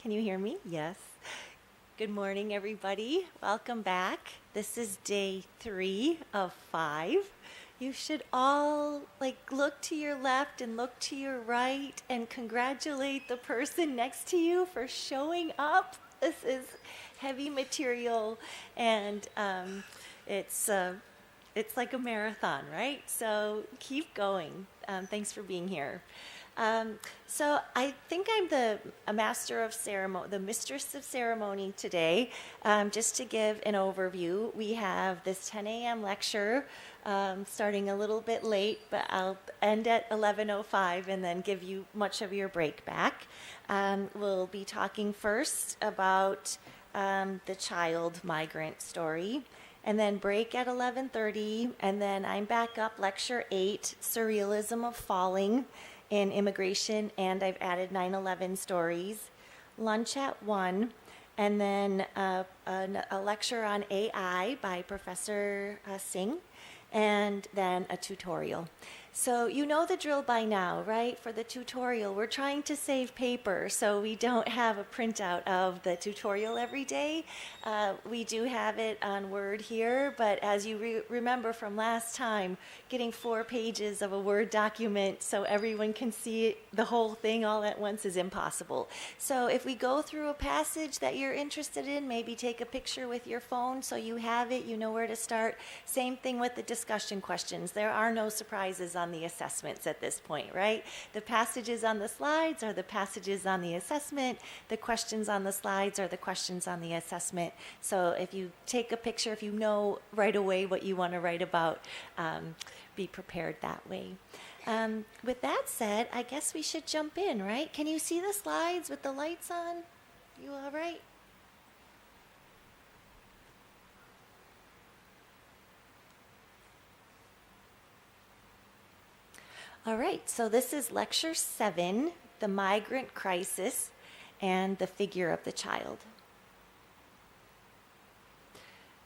Can you hear me? Yes. Good morning, everybody. Welcome back. This is day 3 of 5. You should all look to your left and look to your right and congratulate the person next to you for showing up. This is heavy material, and it's like a marathon, right? So keep going. Thanks for being here. So I think I'm a master of ceremony, the mistress of ceremony today. Just to give an overview, we have this 10 a.m. lecture starting a little bit late, but I'll end at 11:05 and then give you much of your break back. We'll be talking first about the child migrant story, and then break at 11:30, and then I'm back up, lecture 8, Surrealism of Falling in Immigration, and I've added 9/11 stories. Lunch at 1, and then a lecture on AI by Professor Singh, and then a tutorial. So you know the drill by now, right? For the tutorial, we're trying to save paper, so we don't have a printout of the tutorial every day. We do have it on Word here, but as you remember from last time, getting 4 pages of a Word document so everyone can see the whole thing all at once is impossible. So if we go through a passage that you're interested in, maybe take a picture with your phone so you have it, you know where to start. Same thing with the discussion questions. There are no surprises on the assessments at this point, right? The passages on the slides are the passages on the assessment. The questions on the slides are the questions on the assessment. So if you take a picture, if you know right away what you want to write about, be prepared that way. With that said, I guess we should jump in, right? Can you see the slides with the lights on? You all right? All right, so this is lecture 7, the migrant crisis and the figure of the child.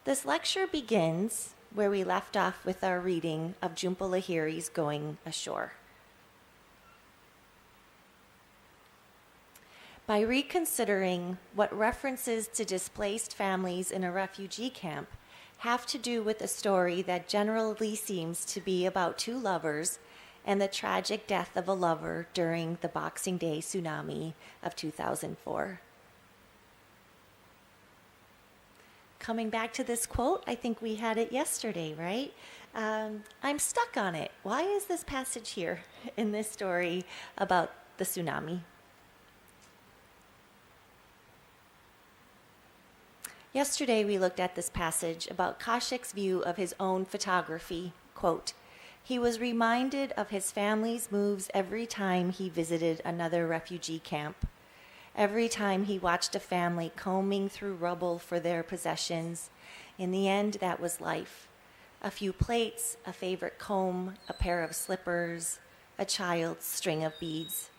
This lecture begins where we left off with our reading of Jhumpa Lahiri's Going Ashore. By reconsidering what references to displaced families in a refugee camp have to do with a story that generally seems to be about 2 lovers and the tragic death of a lover during the Boxing Day tsunami of 2004. Coming back to this quote, I think we had it yesterday, right? I'm stuck on it. Why is this passage here in this story about the tsunami? Yesterday we looked at this passage about Kaushik's view of his own photography. Quote, "He was reminded of his family's moves every time he visited another refugee camp. Every time he watched a family combing through rubble for their possessions. In the end, that was life. A few plates, a favorite comb, a pair of slippers, a child's string of beads."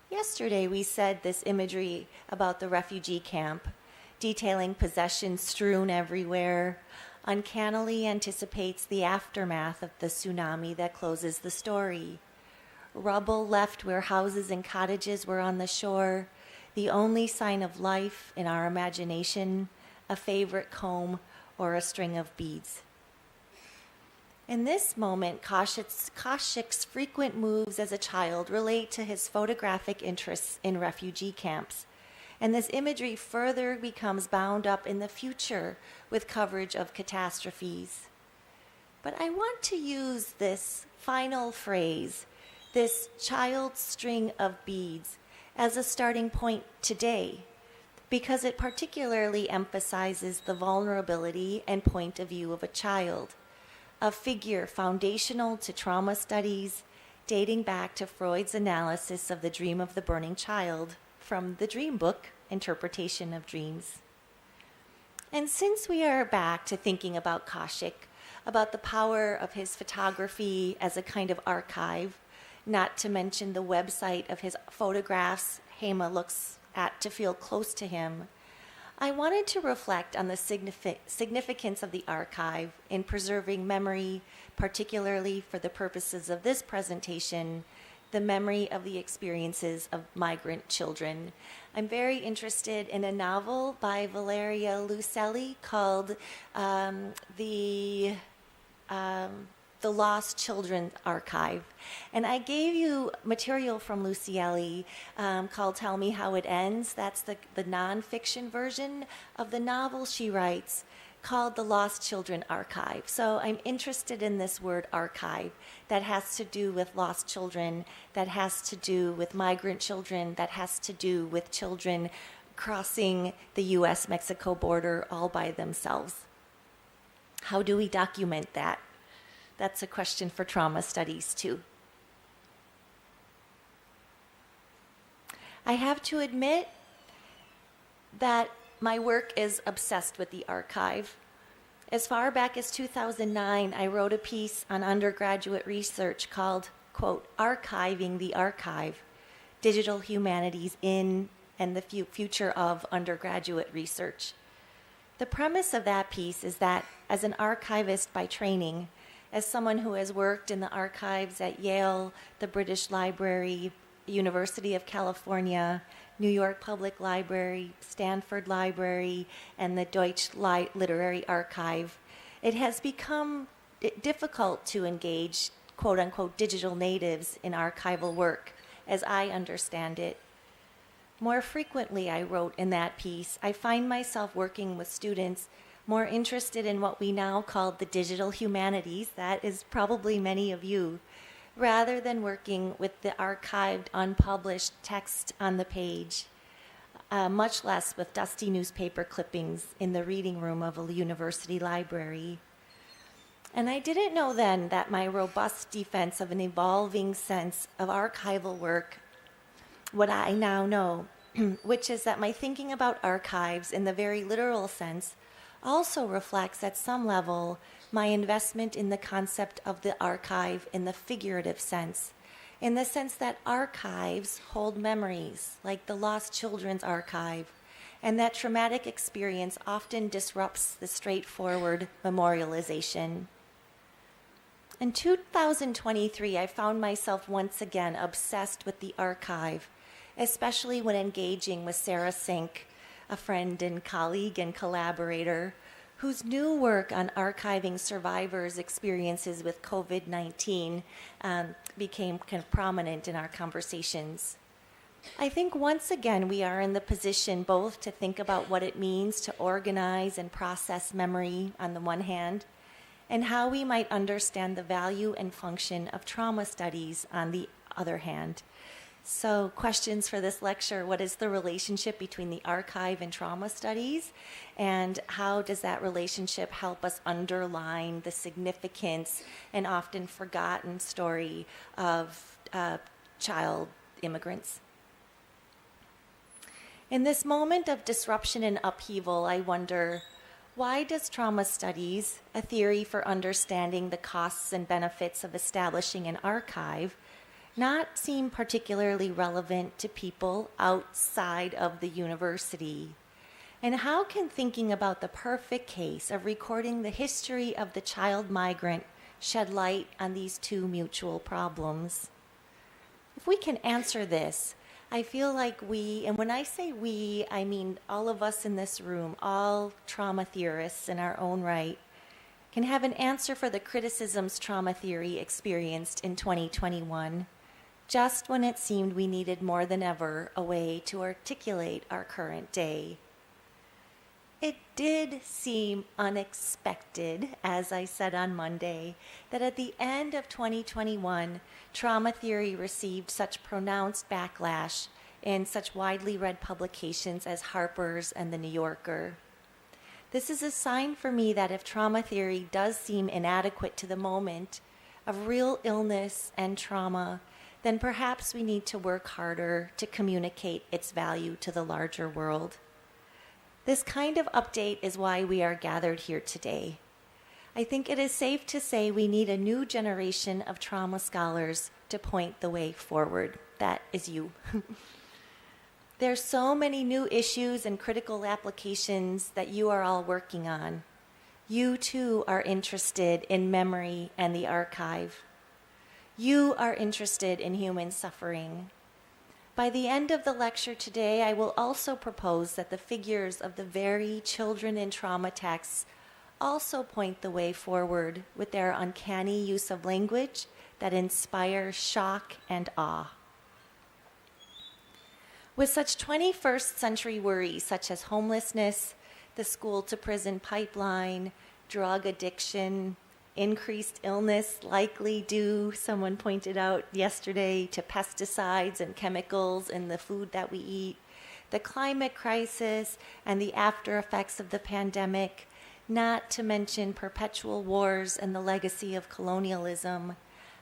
Yesterday, we said this imagery about the refugee camp, detailing possessions strewn everywhere, uncannily anticipates the aftermath of the tsunami that closes the story. Rubble left where houses and cottages were on the shore, the only sign of life in our imagination, a favorite comb or a string of beads. In this moment, Kaushik's frequent moves as a child relate to his photographic interests in refugee camps, and this imagery further becomes bound up in the future with coverage of catastrophes. But I want to use this final phrase, this child's string of beads, as a starting point today, because it particularly emphasizes the vulnerability and point of view of a child, a figure foundational to trauma studies, dating back to Freud's analysis of the dream of the burning child from the Dream Book, Interpretation of Dreams. And since we are back to thinking about Kaushik, about the power of his photography as a kind of archive, not to mention the website of his photographs Aimee looks at to feel close to him, I wanted to reflect on the significance of the archive in preserving memory, particularly for the purposes of this presentation, the memory of the experiences of migrant children. I'm very interested in a novel by Valeria Luiselli called the Lost Children Archive. And I gave you material from Luiselli called Tell Me How It Ends. That's the nonfiction version of the novel she writes called The Lost Children Archive. So I'm interested in this word archive that has to do with lost children, that has to do with migrant children, that has to do with children crossing the US-Mexico border all by themselves. How do we document that? That's a question for trauma studies, too. I have to admit that my work is obsessed with the archive. As far back as 2009, I wrote a piece on undergraduate research called, quote, Archiving the Archive, Digital Humanities in and the Future of Undergraduate Research. The premise of that piece is that as an archivist by training, as someone who has worked in the archives at Yale, the British Library, University of California, New York Public Library, Stanford Library, and the Deutsche Literary Archive, it has become difficult to engage, quote-unquote, digital natives in archival work, as I understand it. More frequently, I wrote in that piece, I find myself working with students more interested in what we now call the digital humanities, that is probably many of you, rather than working with the archived, unpublished text on the page, much less with dusty newspaper clippings in the reading room of a university library. And I didn't know then that my robust defense of an evolving sense of archival work, what I now know, which is that my thinking about archives in the very literal sense also reflects at some level my investment in the concept of the archive in the figurative sense, in the sense that archives hold memories, like the Lost Children's Archive, and that traumatic experience often disrupts the straightforward memorialization. In 2023, I found myself once again obsessed with the archive, especially when engaging with Sarah Sink, a friend and colleague and collaborator, whose new work on archiving survivors' experiences with COVID-19 became kind of prominent in our conversations. I think once again we are in the position both to think about what it means to organize and process memory on the one hand, and how we might understand the value and function of trauma studies on the other hand. So questions for this lecture: what is the relationship between the archive and trauma studies? And how does that relationship help us underline the significance and often forgotten story of child immigrants? In this moment of disruption and upheaval, I wonder, why does trauma studies, a theory for understanding the costs and benefits of establishing an archive, not seem particularly relevant to people outside of the university? And how can thinking about the perfect case of recording the history of the child migrant shed light on these two mutual problems? If we can answer this, I feel like we, and when I say we, I mean all of us in this room, all trauma theorists in our own right, can have an answer for the criticisms trauma theory experienced in 2021. Just when it seemed we needed more than ever a way to articulate our current day. It did seem unexpected, as I said on Monday, that at the end of 2021, trauma theory received such pronounced backlash in such widely read publications as Harper's and The New Yorker. This is a sign for me that if trauma theory does seem inadequate to the moment of real illness and trauma, then perhaps we need to work harder to communicate its value to the larger world. This kind of update is why we are gathered here today. I think it is safe to say we need a new generation of trauma scholars to point the way forward. That is you. There's so many new issues and critical applications that you are all working on. You too are interested in memory and the archive. You are interested in human suffering. By the end of the lecture today, I will also propose that the figures of the very children in trauma texts also point the way forward with their uncanny use of language that inspires shock and awe. With such 21st century worries such as homelessness, the school-to-prison pipeline, drug addiction, increased illness likely due, someone pointed out yesterday, to pesticides and chemicals in the food that we eat, the climate crisis and the after effects of the pandemic, not to mention perpetual wars and the legacy of colonialism,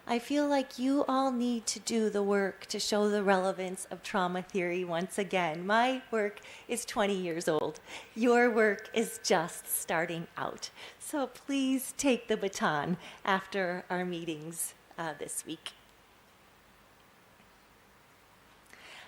I feel like you all need to do the work to show the relevance of trauma theory once again. My work is 20 years old. Your work is just starting out. So please take the baton after our meetings this week.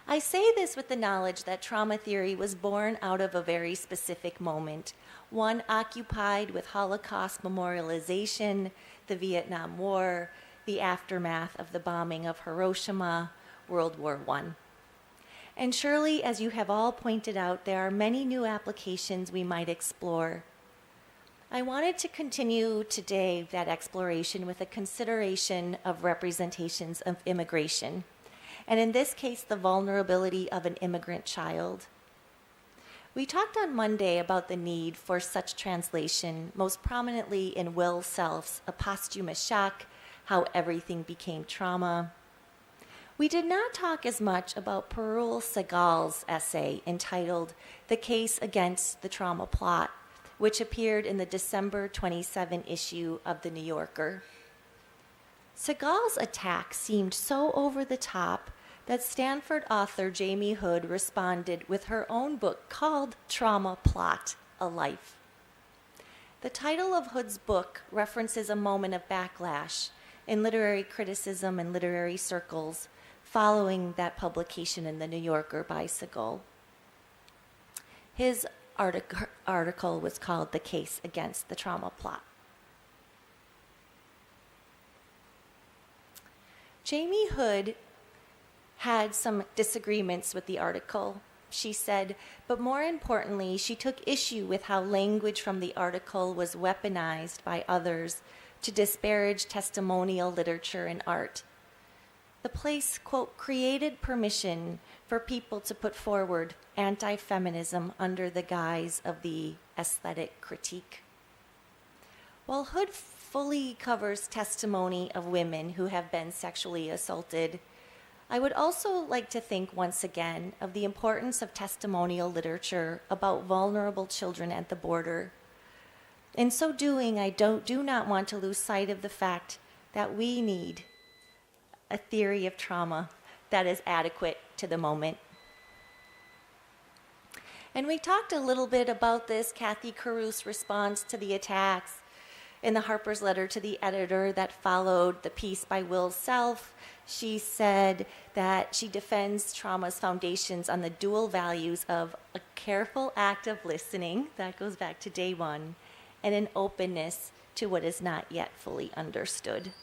I say this with the knowledge that trauma theory was born out of a very specific moment, one occupied with Holocaust memorialization, the Vietnam War, the aftermath of the bombing of Hiroshima, World War I. And surely, as you have all pointed out, there are many new applications we might explore. I wanted to continue today that exploration with a consideration of representations of immigration, and in this case, the vulnerability of an immigrant child. We talked on Monday about the need for such translation, most prominently in Will Self's A Posthumous Shock, How Everything Became Trauma. We did not talk as much about Perul Segal's essay entitled The Case Against the Trauma Plot, which appeared in the December 27 issue of The New Yorker. Segal's attack seemed so over the top that Stanford author Jamie Hood responded with her own book called Trauma Plot, A Life. The title of Hood's book references a moment of backlash in literary criticism and literary circles following that publication in The New Yorker by Segal. His article was called The Case Against the Trauma Plot. Jamie Hood had some disagreements with the article. She said, but more importantly, she took issue with how language from the article was weaponized by others to disparage testimonial literature and art. The place, quote, created permission for people to put forward anti-feminism under the guise of the aesthetic critique. While Hood fully covers testimony of women who have been sexually assaulted, I would also like to think once again of the importance of testimonial literature about vulnerable children at the border. In so doing, I do not want to lose sight of the fact that we need a theory of trauma that is adequate to the moment. And we talked a little bit about this, Kathy Caruth's response to the attacks in the Harper's letter to the editor that followed the piece by Will Self. She said that she defends trauma's foundations on the dual values of a careful act of listening, that goes back to day one, and an openness to what is not yet fully understood.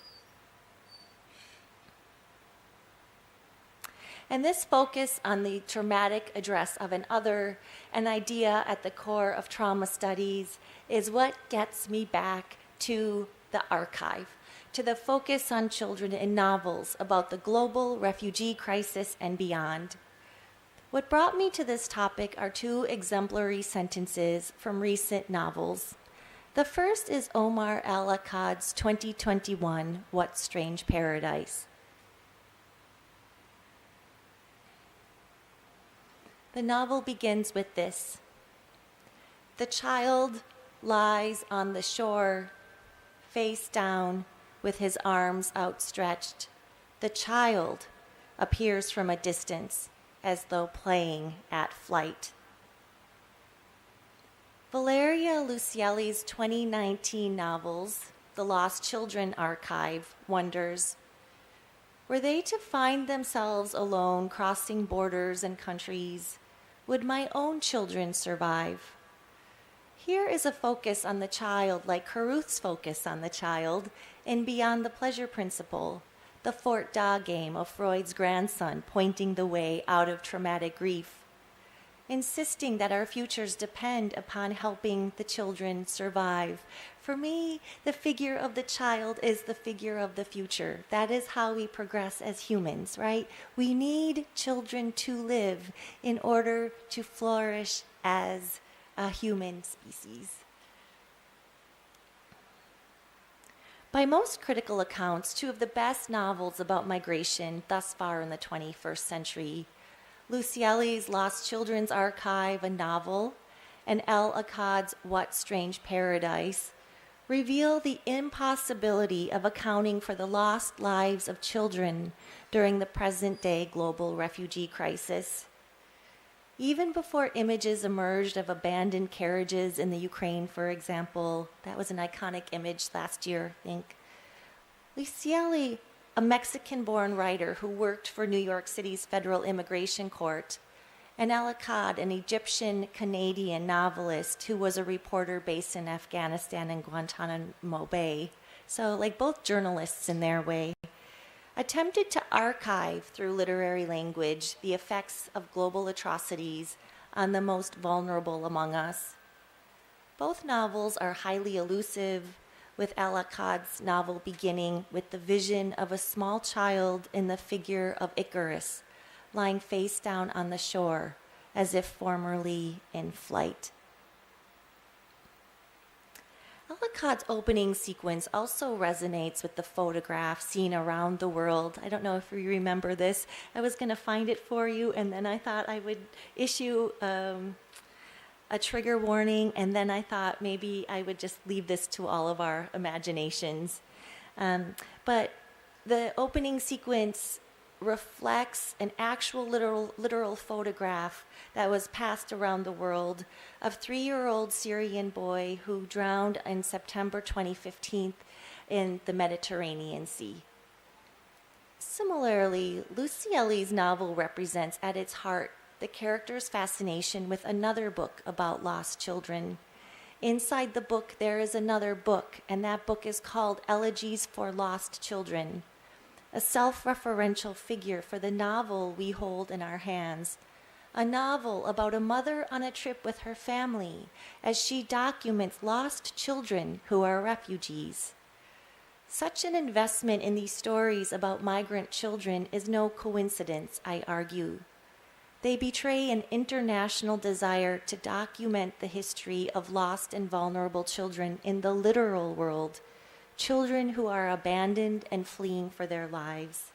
And this focus on the traumatic address of an other, an idea at the core of trauma studies, is what gets me back to the archive, to the focus on children in novels about the global refugee crisis and beyond. What brought me to this topic are two exemplary sentences from recent novels. The first is Omar Al-Akkad's 2021, What Strange Paradise. The novel begins with this. The child lies on the shore, face down, with his arms outstretched. The child appears from a distance, as though playing at flight. Valeria Luiselli's 2019 novels, The Lost Children Archive, wonders, were they to find themselves alone crossing borders and countries, would my own children survive? Here is a focus on the child like Caruth's focus on the child in Beyond the Pleasure Principle, the Fort Da game of Freud's grandson pointing the way out of traumatic grief, insisting that our futures depend upon helping the children survive. For me, the figure of the child is the figure of the future. That is how we progress as humans, right? We need children to live in order to flourish as a human species. By most critical accounts, two of the best novels about migration thus far in the 21st century, Luiselli's Lost Children's Archive, a novel, and L. Akkad's What Strange Paradise, reveal the impossibility of accounting for the lost lives of children during the present-day global refugee crisis. Even before images emerged of abandoned carriages in the Ukraine, for example, that was an iconic image last year, I think, Luiselli, a Mexican-born writer who worked for New York City's Federal Immigration Court, and Al Akkad, an Egyptian-Canadian novelist who was a reporter based in Afghanistan and Guantanamo Bay, so like both journalists in their way, attempted to archive through literary language the effects of global atrocities on the most vulnerable among us. Both novels are highly elusive, with Al Akkad's novel beginning with the vision of a small child in the figure of Icarus, lying face down on the shore, as if formerly in flight. Al Akkad's opening sequence also resonates with the photograph seen around the world. I don't know if you remember this. I was going to find it for you, and then I thought I would issue a trigger warning, and then I thought maybe I would just leave this to all of our imaginations. But the opening sequence reflects an actual literal photograph that was passed around the world of 3-year-old Syrian boy who drowned in September 2015 in the Mediterranean Sea. Similarly, Luiselli's novel represents at its heart the character's fascination with another book about lost children. Inside the book, there is another book, and that book is called Elegies for Lost Children, a self-referential figure for the novel we hold in our hands, a novel about a mother on a trip with her family as she documents lost children who are refugees. Such an investment in these stories about migrant children is no coincidence, I argue. They betray an international desire to document the history of lost and vulnerable children in the literal world, children who are abandoned and fleeing for their lives.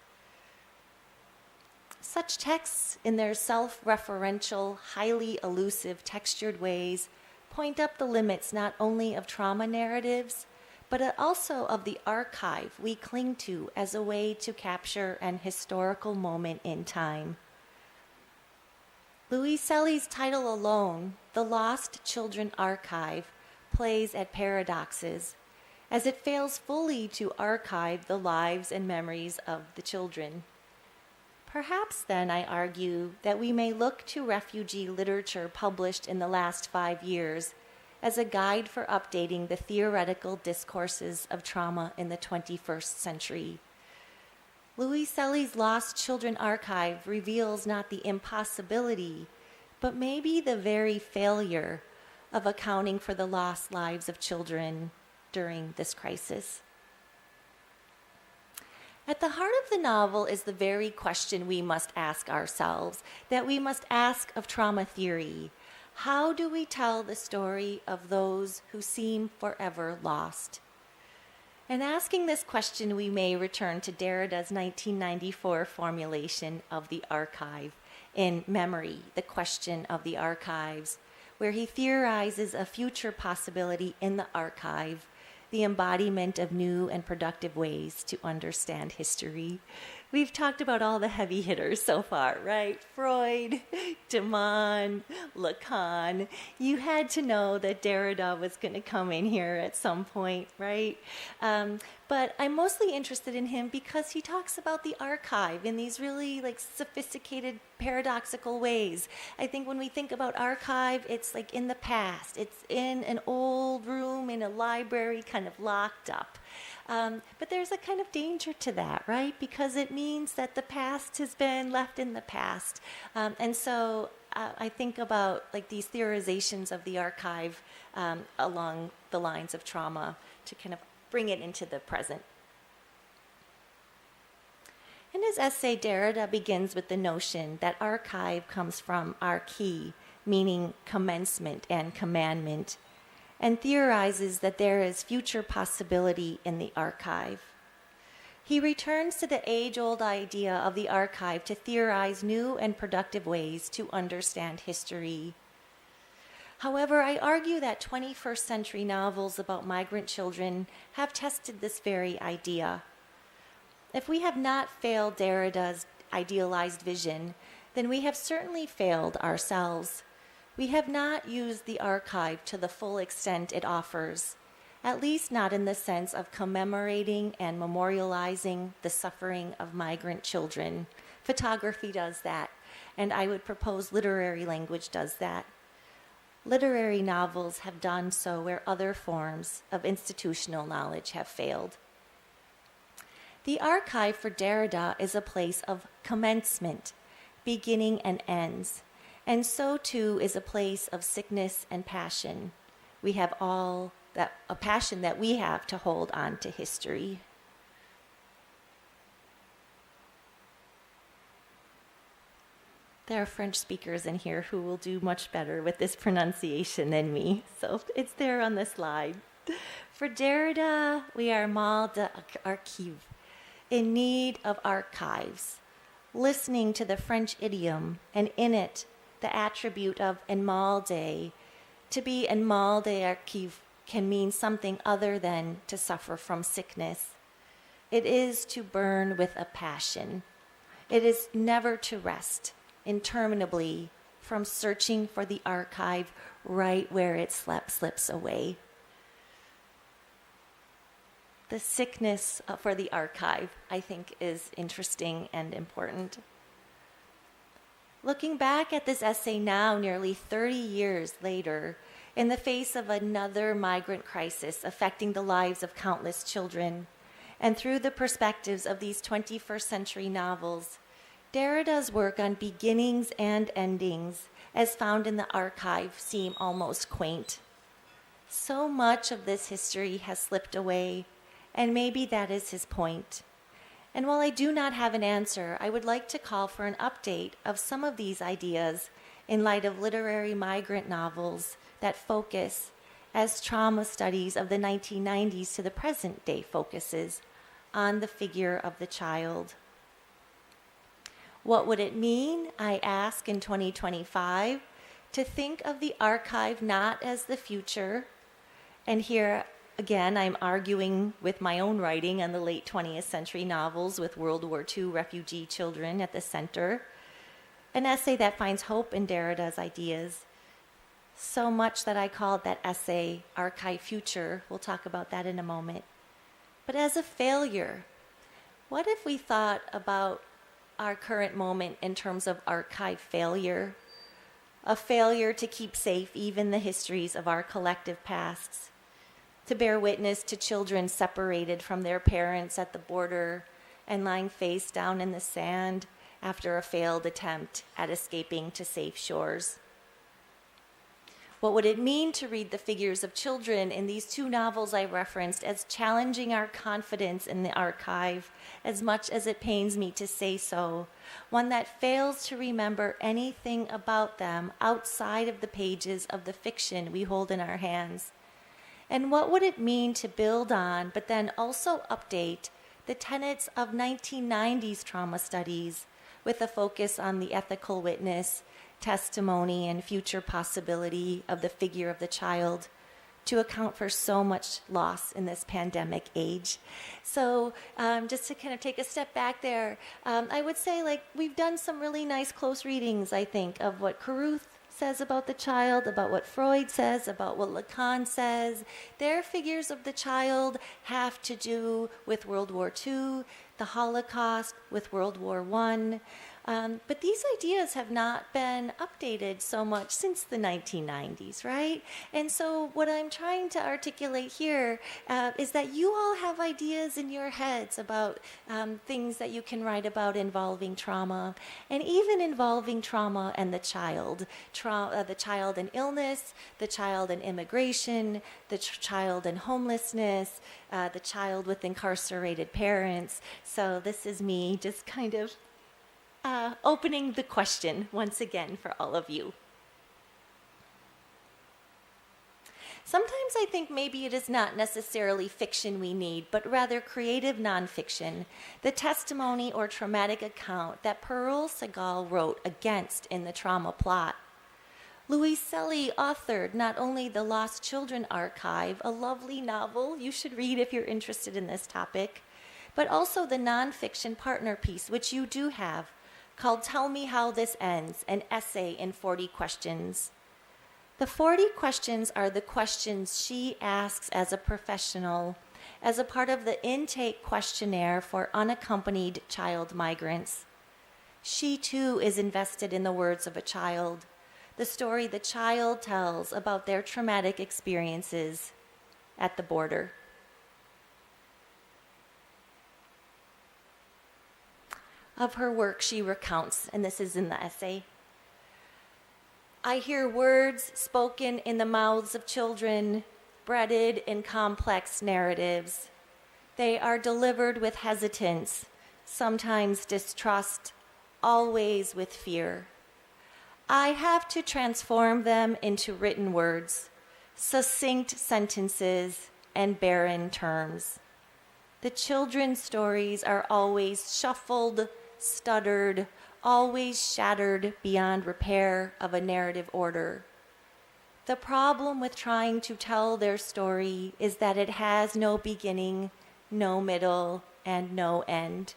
Such texts, in their self-referential, highly elusive, textured ways, point up the limits not only of trauma narratives, but also of the archive we cling to as a way to capture an historical moment in time. Luiselli's title alone, The Lost Children Archive, plays at paradoxes, as it fails fully to archive the lives and memories of the children. Perhaps then, I argue, that we may look to refugee literature published in the last 5 years as a guide for updating the theoretical discourses of trauma in the 21st century. Luiselli's Lost Children Archive reveals not the impossibility, but maybe the very failure of accounting for the lost lives of children during this crisis. At the heart of the novel is the very question we must ask ourselves, that we must ask of trauma theory. How do we tell the story of those who seem forever lost? In asking this question, we may return to Derrida's 1994 formulation of the archive in Memory, the Question of the Archives, where he theorizes a future possibility in the archive, the embodiment of new and productive ways to understand history. We've talked about all the heavy hitters so far, right? Freud, Damon, Lacan. You had to know that Derrida was going to come in here at some point, right? But I'm mostly interested in him because he talks about the archive in these really sophisticated, paradoxical ways. I think when we think about archive, it's like in the past. It's in an old room in a library, kind of locked up. But there's a kind of danger to that, right? Because it means that the past has been left in the past. And so I think about like these theorizations of the archive along the lines of trauma to kind of bring it into the present. In his essay, Derrida begins with the notion that archive comes from archi, meaning commencement and commandment, and theorizes that there is future possibility in the archive. He returns to the age-old idea of the archive to theorize new and productive ways to understand history. However, I argue that 21st century novels about migrant children have tested this very idea. If we have not failed Derrida's idealized vision, then we have certainly failed ourselves. We have not used the archive to the full extent it offers, at least not in the sense of commemorating and memorializing the suffering of migrant children. Photography does that, and I would propose literary language does that. Literary novels have done so where other forms of institutional knowledge have failed. The archive for Derrida is a place of commencement, beginning and ends, and so too is a place of sickness and passion. We have all that a passion that we have to hold on to history. There are French speakers in here who will do much better with this pronunciation than me, so it's there on the slide. For Derrida, we are mal d'archives, in need of archives, listening to the French idiom, and in it, the attribute of en mal de. To be en mal d'archives can mean something other than to suffer from sickness. It is to burn with a passion. It is never to rest interminably from searching for the archive right where it slips away. The sickness for the archive, I think, is interesting and important. Looking back at this essay now, nearly 30 years later, in the face of another migrant crisis affecting the lives of countless children, and through the perspectives of these 21st century novels, Derrida's work on beginnings and endings, as found in the archive, seem almost quaint. So much of this history has slipped away, and maybe that is his point. And while I do not have an answer, I would like to call for an update of some of these ideas in light of literary migrant novels that focus, as trauma studies of the 1990s to the present day focuses, on the figure of the child. What would it mean, I ask in 2025, to think of the archive not as the future? And here, again, I'm arguing with my own writing on the late 20th century novels with World War II refugee children at the center. An essay that finds hope in Derrida's ideas. So much that I called that essay Archive Future. We'll talk about that in a moment. But as a failure, what if we thought about our current moment in terms of archive failure? A failure to keep safe even the histories of our collective pasts, to bear witness to children separated from their parents at the border and lying face down in the sand after a failed attempt at escaping to safe shores. What would it mean to read the figures of children in these two novels I referenced as challenging our confidence in the archive, as much as it pains me to say so, one that fails to remember anything about them outside of the pages of the fiction we hold in our hands? And what would it mean to build on, but then also update, the tenets of 1990s trauma studies with a focus on the ethical witness, testimony, and future possibility of the figure of the child to account for so much loss in this pandemic age? So just to kind of take a step back there, I would say we've done some really nice close readings, I think, of what Caruth says about the child, about what Freud says, about what Lacan says. Their figures of the child have to do with World War II. the Holocaust with World War I. But these ideas have not been updated so much since the 1990s, right? And so what I'm trying to articulate here is that you all have ideas in your heads about things that you can write about involving trauma, and even involving trauma and the child. The child in illness, the child in immigration, the child in homelessness, the child with incarcerated parents. So this is me just kind of opening the question once again for all of you. Sometimes I think maybe it is not necessarily fiction we need, but rather creative nonfiction, the testimony or traumatic account that Pearl Segal wrote against in the trauma plot. Luiselli authored not only the Lost Children Archive, a lovely novel you should read if you're interested in this topic, but also the nonfiction partner piece, which you do have, called Tell Me How This Ends, an essay in 40 questions. The 40 questions are the questions she asks as a professional, as a part of the intake questionnaire for unaccompanied child migrants. She too is invested in the words of a child, the story the child tells about their traumatic experiences at the border. Of her work, she recounts, and this is in the essay, I hear words spoken in the mouths of children, breaded in complex narratives. They are delivered with hesitance, sometimes distrust, always with fear. I have to transform them into written words, succinct sentences, and barren terms. The children's stories are always shuffled, stuttered, always shattered beyond repair of a narrative order. The problem with trying to tell their story is that it has no beginning, no middle, and no end.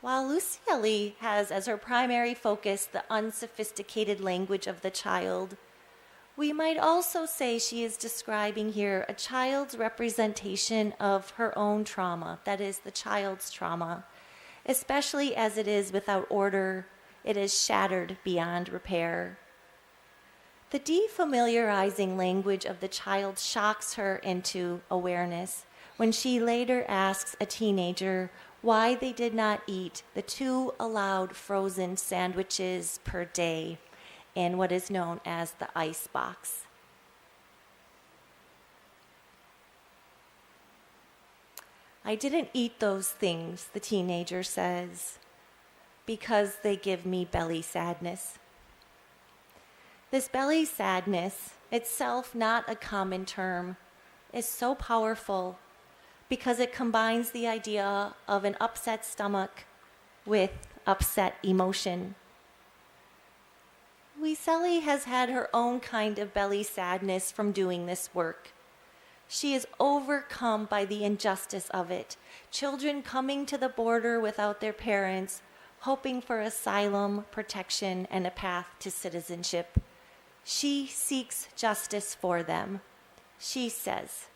While Luiselli has as her primary focus the unsophisticated language of the child, we might also say she is describing here a child's representation of her own trauma, that is, the child's trauma, especially as it is without order, it is shattered beyond repair. The defamiliarizing language of the child shocks her into awareness when she later asks a teenager why they did not eat the 2 allowed frozen sandwiches per day in what is known as the ice box. I didn't eat those things, the teenager says, because they give me belly sadness. This belly sadness, itself not a common term, is so powerful because it combines the idea of an upset stomach with upset emotion. Luiselli has had her own kind of belly sadness from doing this work. She is overcome by the injustice of it. Children coming to the border without their parents, hoping for asylum, protection, and a path to citizenship. She seeks justice for them. She says,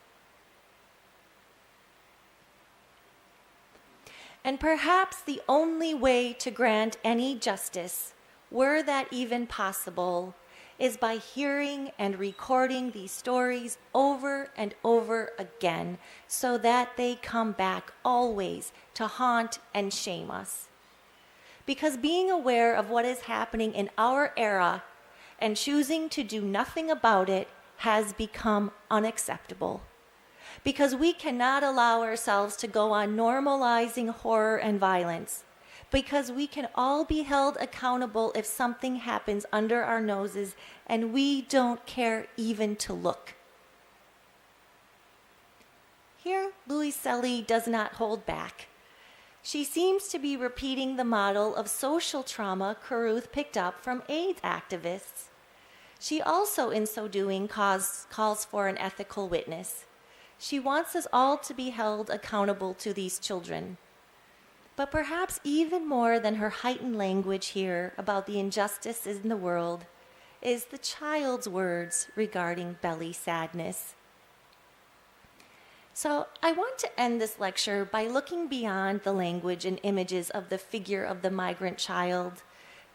and perhaps the only way to grant any justice, were that even possible, is by hearing and recording these stories over and over again so that they come back always to haunt and shame us. Because being aware of what is happening in our era and choosing to do nothing about it has become unacceptable. Because we cannot allow ourselves to go on normalizing horror and violence. Because we can all be held accountable if something happens under our noses and we don't care even to look. Here, Luiselli does not hold back. She seems to be repeating the model of social trauma Caruth picked up from AIDS activists. She also, in so doing, calls for an ethical witness. She wants us all to be held accountable to these children. But perhaps even more than her heightened language here about the injustices in the world is the child's words regarding belly sadness. So I want to end this lecture by looking beyond the language and images of the figure of the migrant child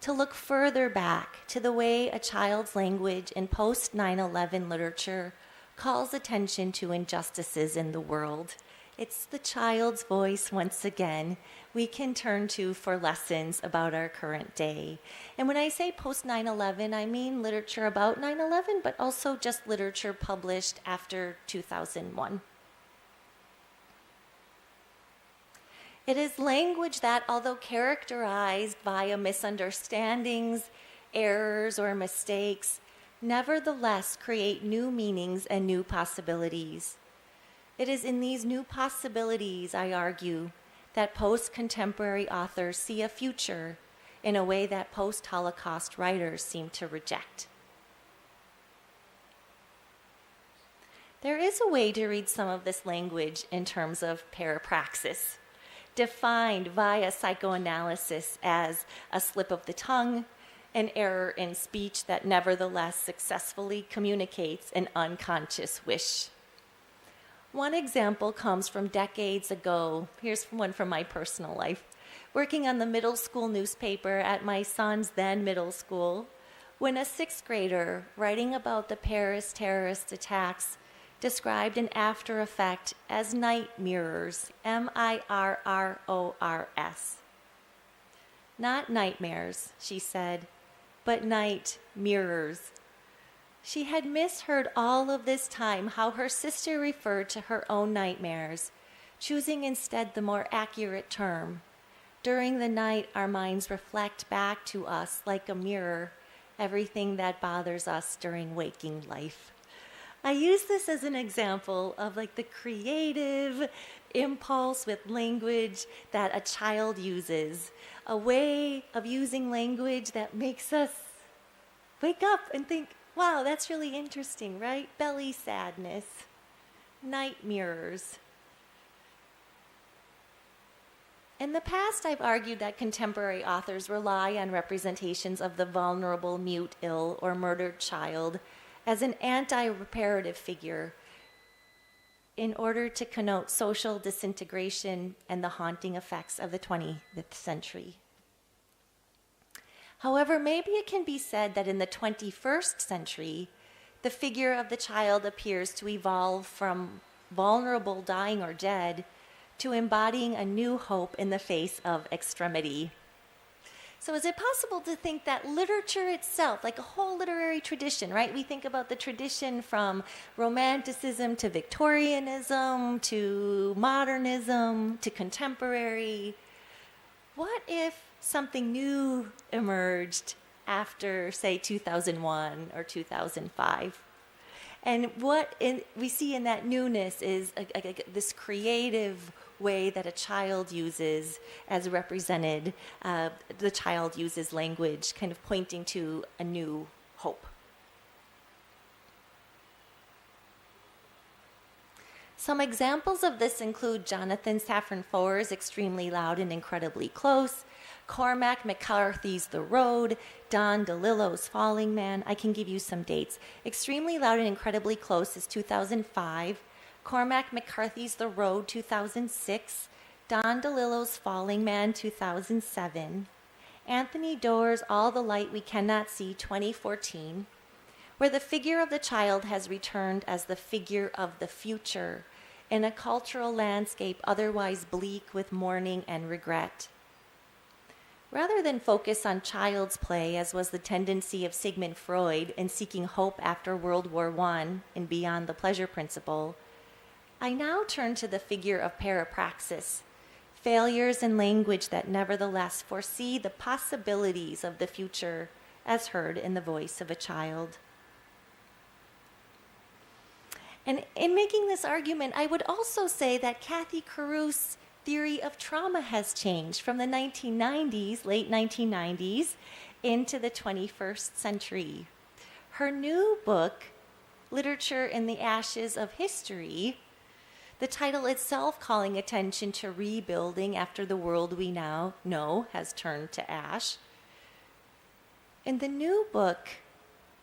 to look further back to the way a child's language in post 9/11 literature calls attention to injustices in the world. It's the child's voice once again we can turn to for lessons about our current day. And when I say post 9/11, I mean literature about 9/11, but also just literature published after 2001. It is language that, although characterized via misunderstandings, errors, or mistakes, nevertheless create new meanings and new possibilities. It is in these new possibilities, I argue, that post-contemporary authors see a future in a way that post-Holocaust writers seem to reject. There is a way to read some of this language in terms of parapraxis, defined via psychoanalysis as a slip of the tongue, an error in speech that nevertheless successfully communicates an unconscious wish. One example comes from decades ago. Here's one from my personal life. Working on the middle school newspaper at my son's then middle school, when a sixth grader writing about the Paris terrorist attacks described an after effect as night mirrors, mirrors. Not nightmares, she said, but night mirrors. She had misheard all of this time how her sister referred to her own nightmares, choosing instead the more accurate term. During the night, our minds reflect back to us like a mirror everything that bothers us during waking life. I use this as an example of like the creative impulse with language that a child uses, a way of using language that makes us wake up and think, wow, that's really interesting, right? Belly sadness, night mirrors. In the past, I've argued that contemporary authors rely on representations of the vulnerable, mute, ill, or murdered child as an anti-reparative figure in order to connote social disintegration and the haunting effects of the 20th century. However, maybe it can be said that in the 21st century, the figure of the child appears to evolve from vulnerable, dying, or dead to embodying a new hope in the face of extremity. So is it possible to think that literature itself, like a whole literary tradition, right? We think about the tradition from Romanticism to Victorianism to modernism to contemporary. What if something new emerged after, say, 2001 or 2005? And what we see in that newness is this creative way that a child uses, as represented, the child uses language, kind of pointing to a new hope. Some examples of this include Jonathan Safran Foer's Extremely Loud and Incredibly Close, Cormac McCarthy's The Road, Don DeLillo's Falling Man. I can give you some dates. Extremely Loud and Incredibly Close is 2005. Cormac McCarthy's The Road, 2006. Don DeLillo's Falling Man, 2007. Anthony Doerr's All the Light We Cannot See, 2014, where the figure of the child has returned as the figure of the future in a cultural landscape otherwise bleak with mourning and regret. Rather than focus on child's play, as was the tendency of Sigmund Freud in seeking hope after World War I and Beyond the Pleasure Principle, I now turn to the figure of parapraxis, failures in language that nevertheless foresee the possibilities of the future as heard in the voice of a child. And in making this argument, I would also say that Kathy Caruth's theory of trauma has changed from the 1990s, late 1990s, into the 21st century. Her new book, Literature in the Ashes of History, the title itself calling attention to rebuilding after the world we now know has turned to ash. In the new book,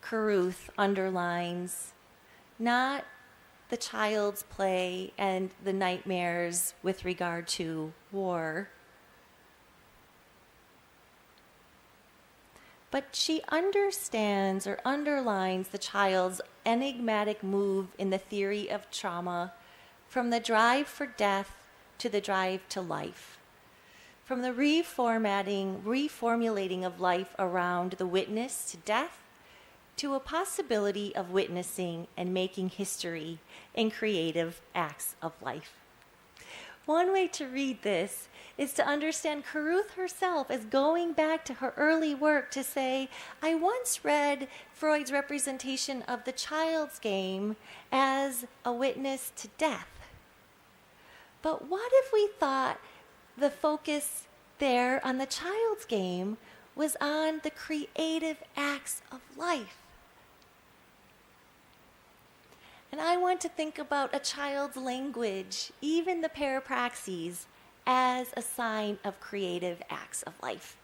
Caruth underlines not the child's play and the nightmares with regard to war. But she understands or underlines the child's enigmatic move in the theory of trauma from the drive for death to the drive to life, from the reformulating of life around the witness to death to a possibility of witnessing and making history in creative acts of life. One way to read this is to understand Caruth herself as going back to her early work to say, I once read Freud's representation of the child's game as a witness to death. But what if we thought the focus there on the child's game was on the creative acts of life? And I want to think about a child's language, even the parapraxes, as a sign of creative acts of life.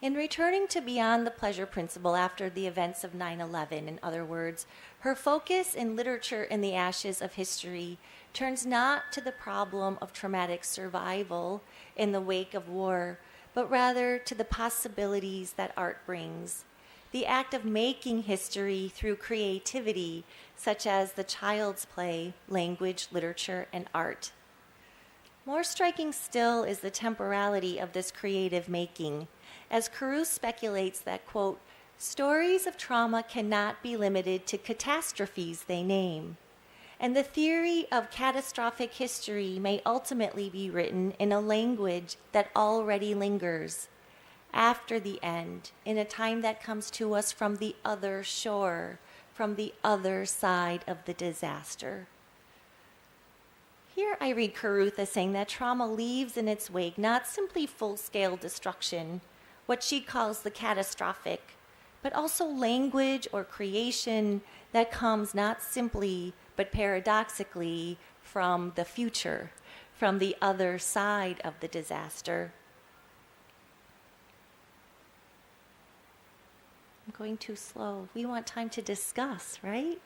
In returning to beyond the pleasure principle after the events of 9/11, in other words, her focus in literature in the ashes of history turns not to the problem of traumatic survival in the wake of war, but rather to the possibilities that art brings. The act of making history through creativity, such as the child's play, language, literature, and art. More striking still is the temporality of this creative making, as Caruth speculates that, quote, stories of trauma cannot be limited to catastrophes they name, and the theory of catastrophic history may ultimately be written in a language that already lingers, after the end, in a time that comes to us from the other shore, from the other side of the disaster. Here I read Caruth as saying that trauma leaves in its wake not simply full-scale destruction, what she calls the catastrophic, but also language or creation that comes not simply, but paradoxically, from the future, from the other side of the disaster. I'm going too slow. We want time to discuss, right?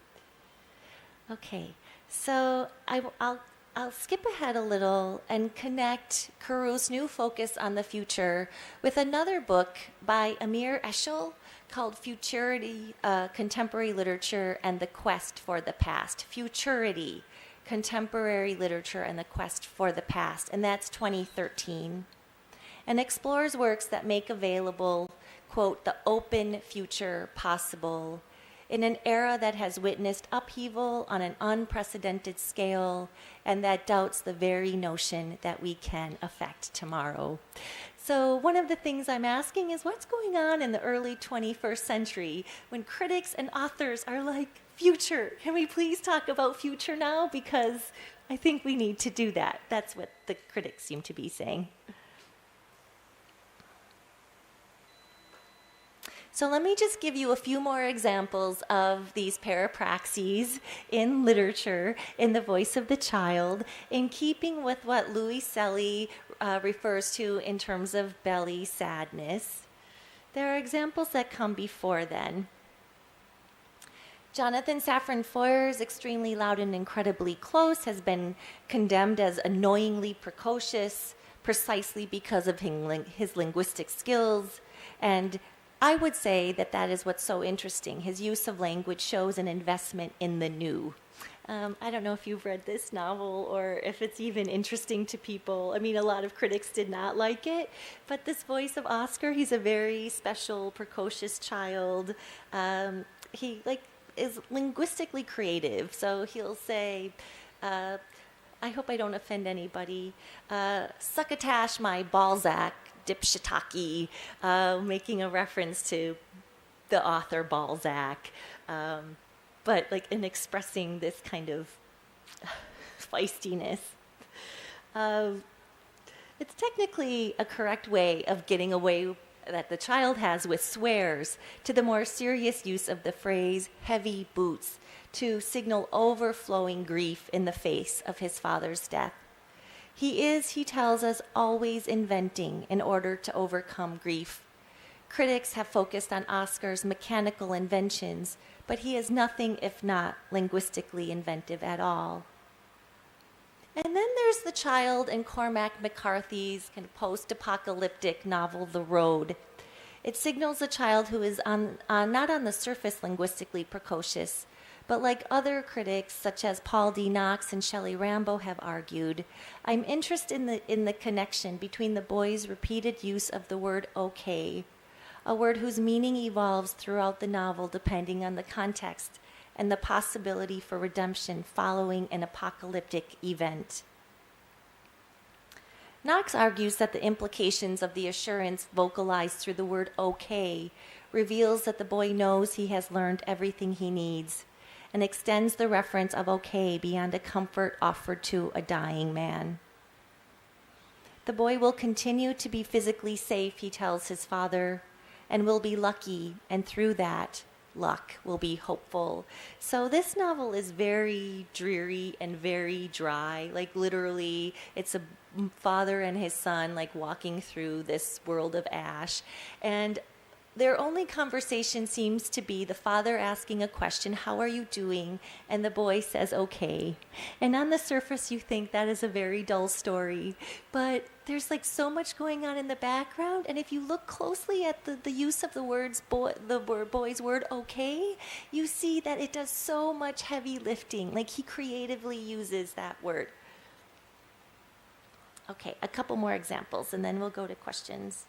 Okay, so I'll skip ahead a little and connect Caruth's new focus on the future with another book by Amir Eshel called Futurity, Contemporary Literature and the Quest for the Past. Futurity, Contemporary Literature and the Quest for the Past, and that's 2013, and explores works that make available, quote, the open future possible in an era that has witnessed upheaval on an unprecedented scale and that doubts the very notion that we can affect tomorrow. So one of the things I'm asking is what's going on in the early 21st century when critics and authors are like, future, can we please talk about future now? Because I think we need to do that. That's what the critics seem to be saying. So let me just give you a few more examples of these parapraxes in literature, in the voice of the child, in keeping with what Luiselli refers to in terms of belly sadness. There are examples that come before then. Jonathan Safran Foer's Extremely Loud and Incredibly Close has been condemned as annoyingly precocious precisely because of his linguistic skills, and I would say that that is what's so interesting. His use of language shows an investment in the new. I don't know if you've read this novel or if it's even interesting to people. I mean, a lot of critics did not like it, but this voice of Oscar, he's a very special, precocious child. He is linguistically creative, so he'll say, I hope I don't offend anybody, succotash my Balzac, dipshitaki, making a reference to the author Balzac, but in expressing this kind of feistiness. It's technically a correct way of getting away that the child has with swears to the more serious use of the phrase heavy boots to signal overflowing grief in the face of his father's death. He is, he tells us, always inventing in order to overcome grief. Critics have focused on Oscar's mechanical inventions, but he is nothing if not linguistically inventive at all. And then there's the child in Cormac McCarthy's kind of post-apocalyptic novel, The Road. It signals a child who is not on the surface linguistically precocious, but like other critics such as Paul D. Knox and Shelley Rambo have argued, I'm interested in the connection between the boy's repeated use of the word okay, a word whose meaning evolves throughout the novel depending on the context and the possibility for redemption following an apocalyptic event. Knox argues that the implications of the assurance vocalized through the word okay reveals that the boy knows he has learned everything he needs, and extends the reference of okay beyond a comfort offered to a dying man. The boy will continue to be physically safe, he tells his father, and will be lucky, and through that, luck will be hopeful. So this novel is very dreary and very dry. Like literally, it's a father and his son like walking through this world of ash. And their only conversation seems to be the father asking a question, how are you doing? And the boy says, okay. And on the surface, you think that is a very dull story. But there's like so much going on in the background. And if you look closely at the use of the boy's word, okay, you see that it does so much heavy lifting. Like he creatively uses that word. Okay, a couple more examples, and then we'll go to questions.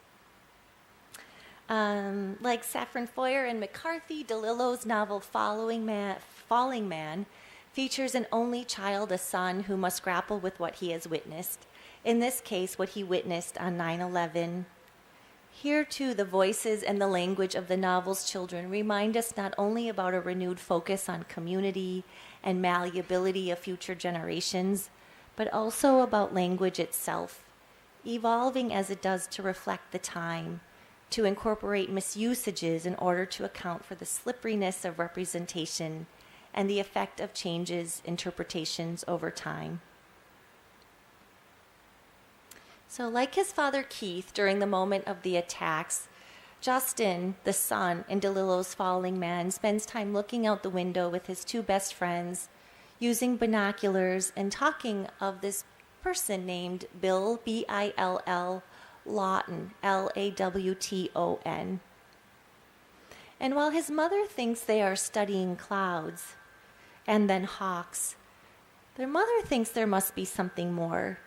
Like Safran Foer and McCarthy, DeLillo's novel Falling Man features an only child, a son, who must grapple with what he has witnessed. In this case, what he witnessed on 9/11. Here, too, the voices and the language of the novel's children remind us not only about a renewed focus on community and malleability of future generations, but also about language itself, evolving as it does to reflect the time, to incorporate misusages in order to account for the slipperiness of representation and the effect of interpretations over time. So like his father Keith during the moment of the attacks, Justin, the son in DeLillo's Falling Man, spends time looking out the window with his two best friends, using binoculars and talking of this person named Bill, B-I-L-L, Lawton, Lawton. And while his mother thinks they are studying clouds and then hawks, their mother thinks there must be something more.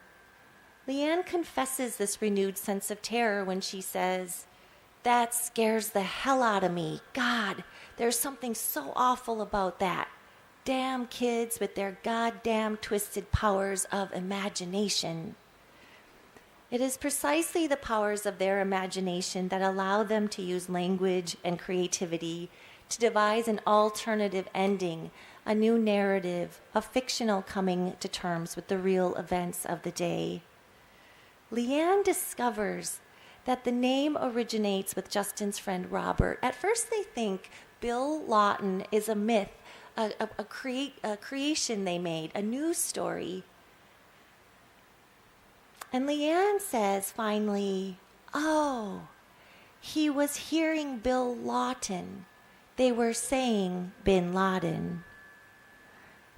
Leanne confesses this renewed sense of terror when she says, "That scares the hell out of me. God, there's something so awful about that. Damn kids with their goddamn twisted powers of imagination." It is precisely the powers of their imagination that allow them to use language and creativity to devise an alternative ending, a new narrative, a fictional coming to terms with the real events of the day. Leanne discovers that the name originates with Justin's friend Robert. At first they think Bill Lawton is a myth, a creation they made, a news story. And Leanne says finally, oh, he was hearing Bill Lawton. They were saying Bin Laden.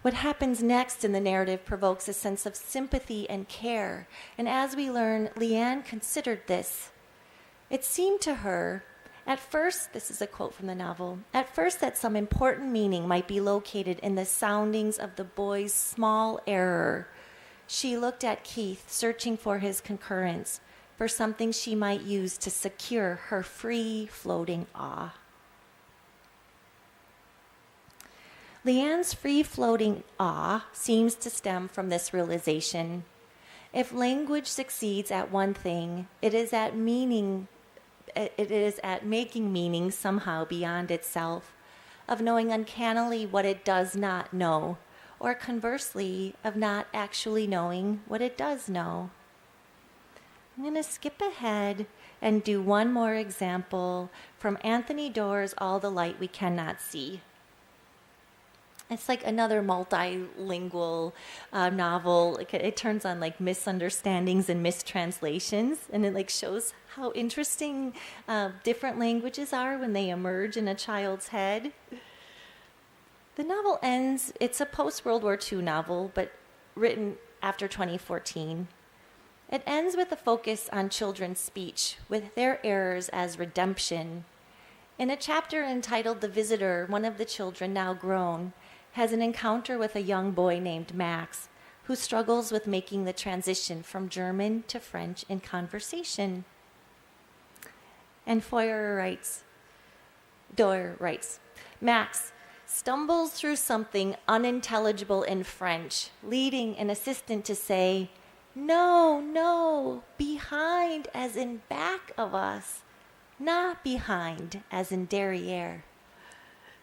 What happens next in the narrative provokes a sense of sympathy and care. And as we learn, Leanne considered this. It seemed to her, at first, this is a quote from the novel, at first that some important meaning might be located in the soundings of the boy's small error. She looked at Keith, searching for his concurrence, for something she might use to secure her free-floating awe. Leanne's free-floating awe seems to stem from this realization. If language succeeds at one thing, it is at making meaning somehow beyond itself, of knowing uncannily what it does not know, or conversely, of not actually knowing what it does know. I'm going to skip ahead and do one more example from Anthony Doerr's All the Light We Cannot See. It's like another multilingual novel. It turns on like misunderstandings and mistranslations, and it like shows how interesting different languages are when they emerge in a child's head. The novel ends, it's a post-World War II novel, but written after 2014. It ends with a focus on children's speech, with their errors as redemption. In a chapter entitled The Visitor, one of the children, now grown, has an encounter with a young boy named Max, who struggles with making the transition from German to French in conversation. And Doyer writes, Max stumbles through something unintelligible in French, leading an assistant to say, "No, no, behind as in back of us, not behind as in derriere."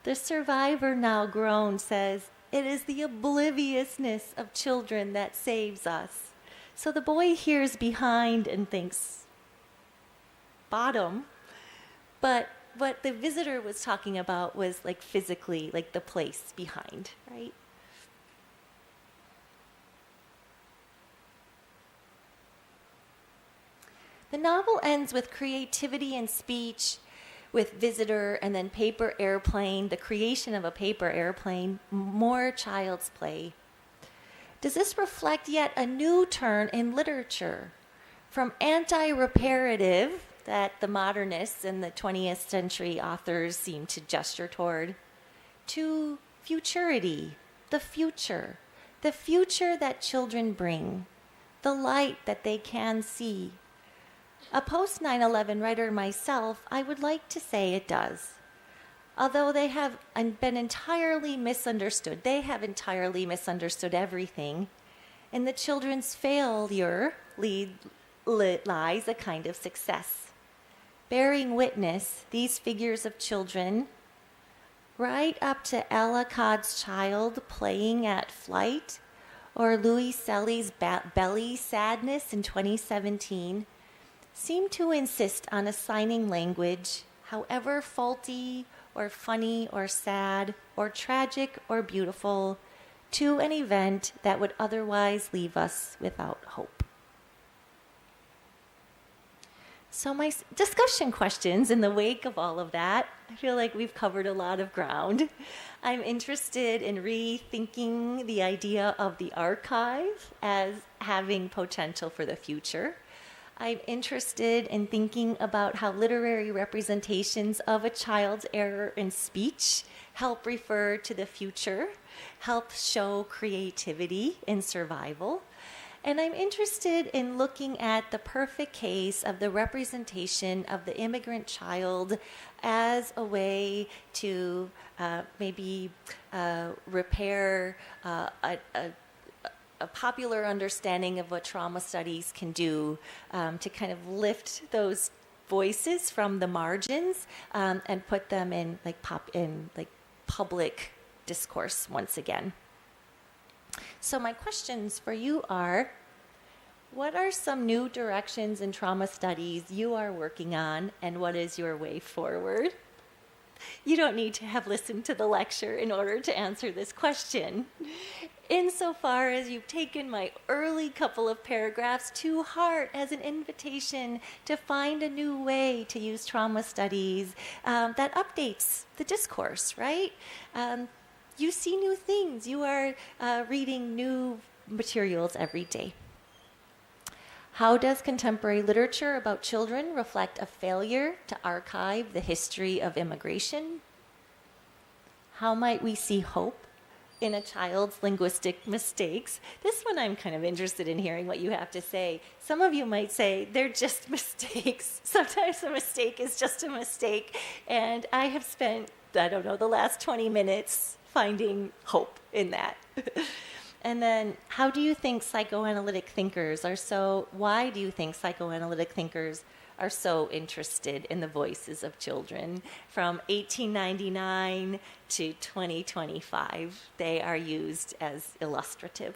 The survivor, now grown, says, "It is the obliviousness of children that saves us." So the boy hears behind and thinks bottom, but what the visitor was talking about was like physically, like the place behind, right? The novel ends with creativity and speech, with visitor, and then paper airplane, the creation of a paper airplane, more child's play. Does this reflect yet a new turn in literature from anti-reparative that the modernists and the 20th century authors seem to gesture toward, to futurity, the future that children bring, the light that they can see? A post-9/11 writer myself, I would like to say it does. Although they have been entirely misunderstood, they have entirely misunderstood everything. In the children's failure lies a kind of success. Bearing witness, these figures of children, right up to Ella Codd's child playing at flight, or Luiselli's belly sadness in 2017, seem to insist on assigning language, however faulty or funny or sad or tragic or beautiful, to an event that would otherwise leave us without hope. So my discussion questions in the wake of all of that, I feel like we've covered a lot of ground. I'm interested in rethinking the idea of the archive as having potential for the future. I'm interested in thinking about how literary representations of a child's error in speech help refer to the future, help show creativity in survival. And I'm interested in looking at the perfect case of the representation of the immigrant child as a way to maybe repair a popular understanding of what trauma studies can do, to kind of lift those voices from the margins and put them in public discourse once again. So my questions for you are, what are some new directions in trauma studies you are working on, and what is your way forward? You don't need to have listened to the lecture in order to answer this question. Insofar as you've taken my early couple of paragraphs to heart as an invitation to find a new way to use trauma studies that updates the discourse, right? You see new things. You are reading new materials every day. How does contemporary literature about children reflect a failure to archive the history of immigration? How might we see hope in a child's linguistic mistakes? This one I'm kind of interested in hearing what you have to say. Some of you might say they're just mistakes. Sometimes a mistake is just a mistake. And I have spent, the last 20 minutes finding hope in that. And then, why do you think psychoanalytic thinkers are so interested in the voices of children? From 1899 to 2025, they are used as illustrative.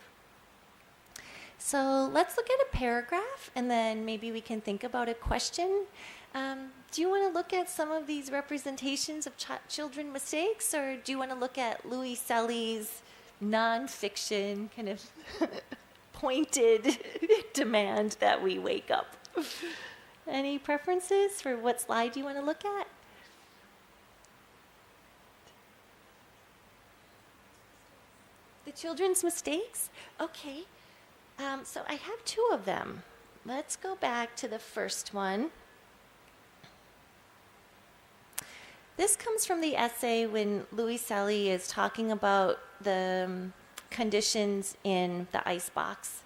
So let's look at a paragraph, and then maybe we can think about a question. Do you want to look at some of these representations of children mistakes, or do you want to look at Luiselli's nonfiction kind of pointed demand that we wake up? Any preferences for what slide you want to look at? Children's mistakes? Okay. So I have two of them. Let's go back to the first one. This comes from the essay when Luiselli is talking about the conditions in the icebox.